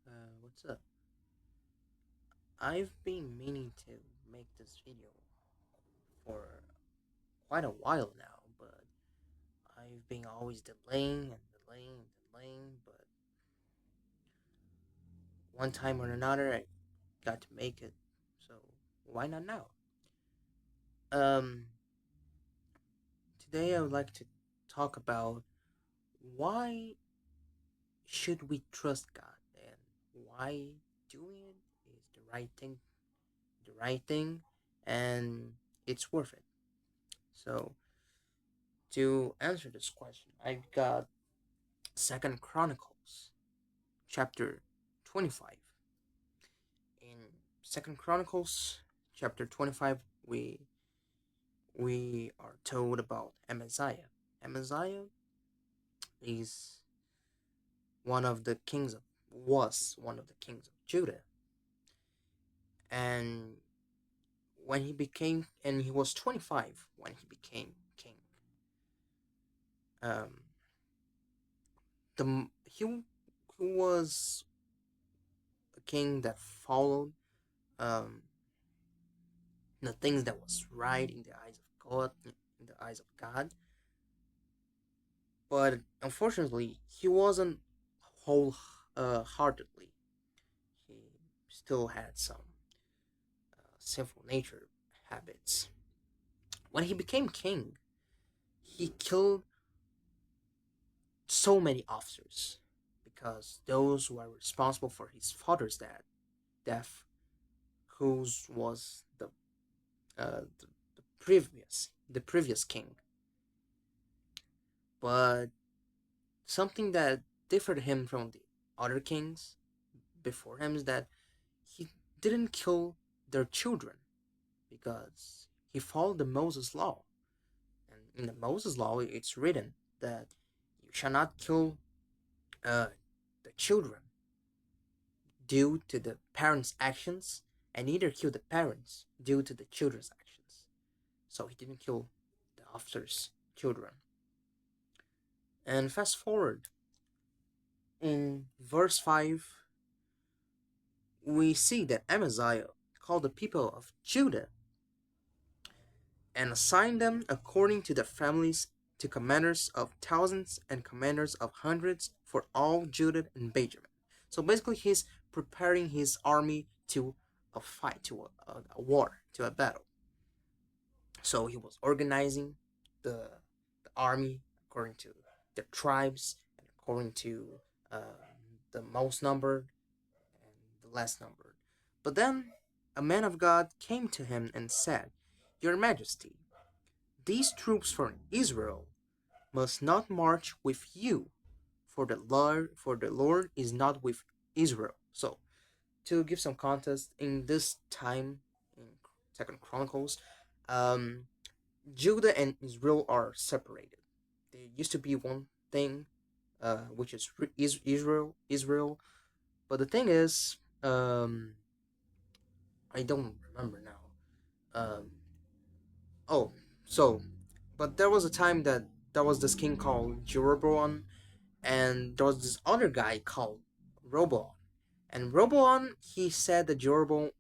What's up? I've been meaning to make this video for quite a while now, but I've been always delaying, but one time or another I got to make it, so why not now? Um, Today I would like to talk about why should we trust God and why doing it is the right thing, and it's worth it. So to answer this question, I've got Second Chronicles chapter 25. In Second Chronicles chapter 25, we are told about Amaziah. Amaziah is one of the kings of was one of the kings of Judah, and he was 25 when he became king. Um, the he was a king that followed um the things that was right in the eyes of God, in the eyes of God. But unfortunately, he wasn't wholeheartedly. He still had some sinful nature habits. When he became king, he killed so many officers because those who were responsible for his father's death, whose was the previous king. But something that differed him from the other kings before him is that he didn't kill their children because he followed the Moses law. And in the Moses law, it's written that you shall not kill uh, the children due to the parents' actions, and neither kill the parents due to the children's actions. So he didn't kill the officer's children. And fast forward in verse 5, we see that Amaziah called the people of Judah and assigned them according to their families to commanders of thousands and commanders of hundreds for all Judah and Benjamin. So basically, he's preparing his army to a fight, to a war, to a battle. So he was organizing the army according to the tribes and according to uh, the most numbered and the less numbered. But then a man of God came to him and said, Your Majesty, these troops from Israel must not march with you, for the Lord is not with Israel. So, to give some context, in this time in Second Chronicles, um, Judah and Israel are separated. There used to be one thing, which is Israel. But the thing is, I don't remember now. Oh, so, but there was a time that there was this king called Jeroboam, and there was this other guy called Roboam. And Roboam, he said that Jeroboam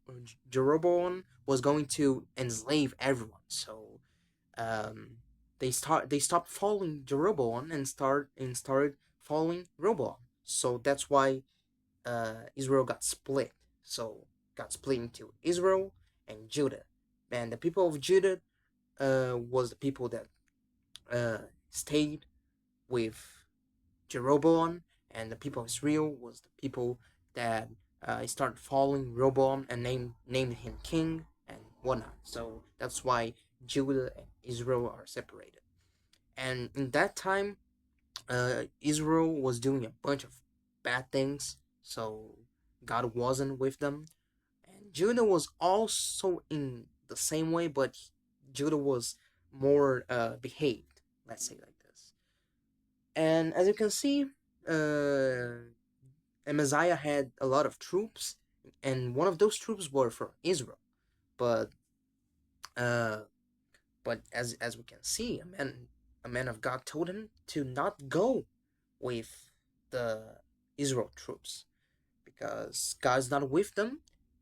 was going to enslave everyone. So, um, they stopped following Jeroboam and started following Roboam. So that's why Israel got split. So got split into Israel and Judah. And the people of Judah was the people that stayed with Jeroboam, and the people of Israel was the people that started following Rehoboam and named him king and whatnot. So that's why Judah and Israel are separated. And in that time, Israel was doing a bunch of bad things, so God wasn't with them. And Judah was also in the same way, but Judah was more behaved, let's say like this. And as you can see, uh, Amaziah had a lot of troops, and one of those troops were from Israel. But uh, but as we can see, a man of God told him to not go with the Israel troops because God's not with them,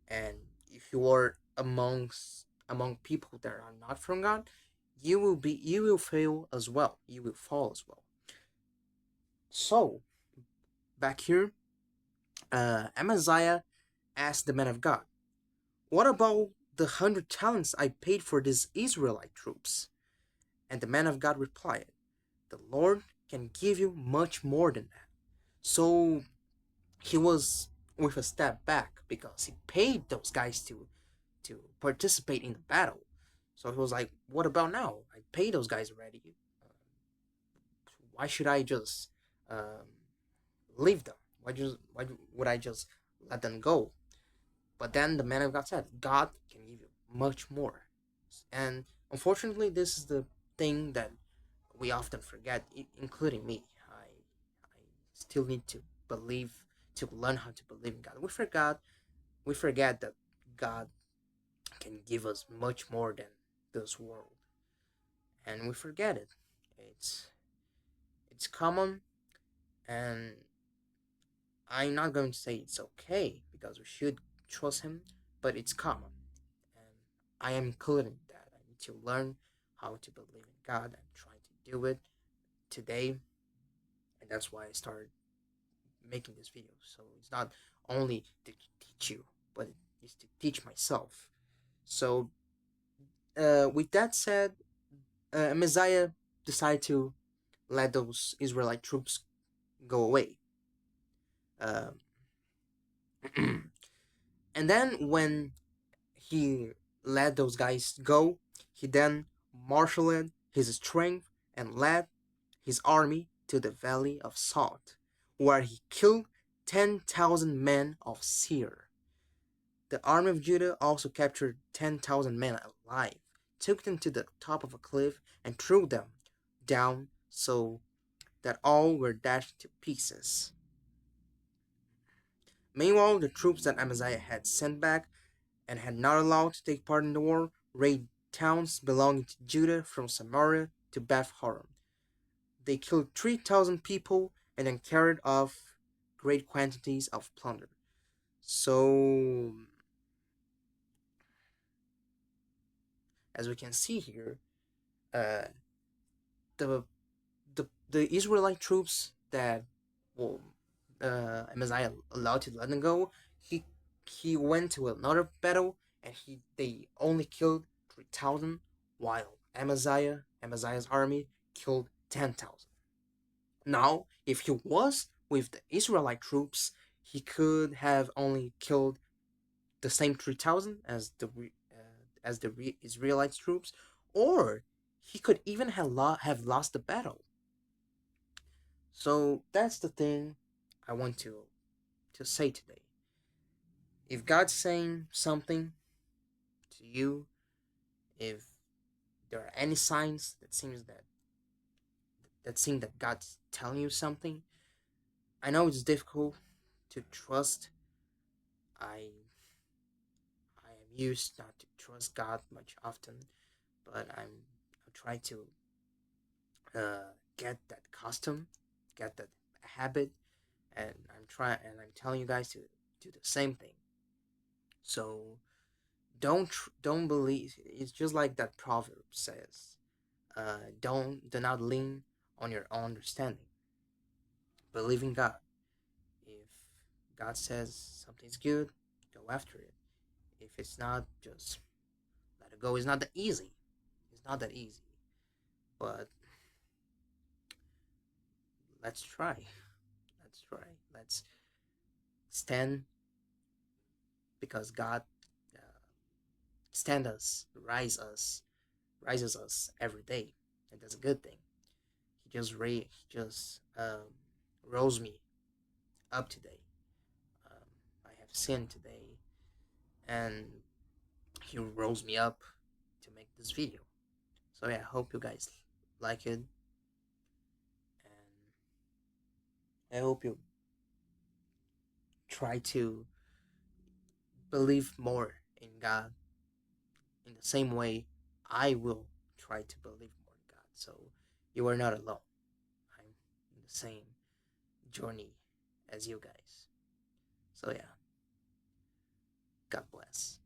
and if you are among people that are not from God, you will fail as well. You will fall as well. So back here, Amaziah asked the man of God, "What about the 100 talents I paid for these Israelite troops?" And the man of God replied, "The Lord can give you much more than that." So he was with a step back because he paid those guys to participate in the battle. So he was like, "What about now? I paid those guys already. Why should I just um, leave them? Why would I just let them go?" But then the man of God said, "God can give you much more." And unfortunately, this is the thing that we often forget, including me. I still need to believe, to learn how to believe in God. We forget that God can give us much more than this world, and we forget it. It's it's common, and I'm not going to say it's okay because we should trust Him, but it's common, and I am including that. I need to learn how to believe in God and try to do it today, and that's why I started making this video. So it's not only to teach you, but it's to teach myself. So with that said, Messiah decided to let those Israelite troops go away. Um, and then when he let those guys go, he then marshaled his strength and led his army to the Valley of Salt, where he killed 10,000 men of Seir. The army of Judah also captured 10,000 men alive, took them to the top of a cliff, and threw them down so that all were dashed to pieces. Meanwhile, the troops that Amaziah had sent back and had not allowed to take part in the war raided towns belonging to Judah from Samaria to Beth Horon. They killed 3,000 people and then carried off great quantities of plunder. So, as we can see here, uh, the the Israelite troops that well, Amaziah allowed to let them go, he went to another battle and they only killed 3,000, while Amaziah's army killed 10,000. Now, if he was with the Israelite troops, he could have only killed the same 3,000 as the Israelite troops, or he could even have lost the battle. So that's the thing I want to say today. If God's saying something to you, if there are any signs that seem that God's telling you something, I know it's difficult to trust. I I am used not to trust God much often, but I try to get that custom, get that habit, and I'm telling you guys to do the same thing. So don't believe. It's just like that proverb says. Do not lean on your own understanding. Believe in God. If God says something's good, go after it. If it's not, just let it go. It's not that easy. It's not that easy. But let's try. Let's try. Let's stand because God uh, stand us, rises us every day, and that's a good thing. He just rose me up today. I have sinned today, and he rose me up to make this video. So yeah, I hope you guys like it, and I hope you try to believe more in God in the same way I will try to believe more in God. So you are not alone. I'm in the same journey as you guys. So yeah, God bless.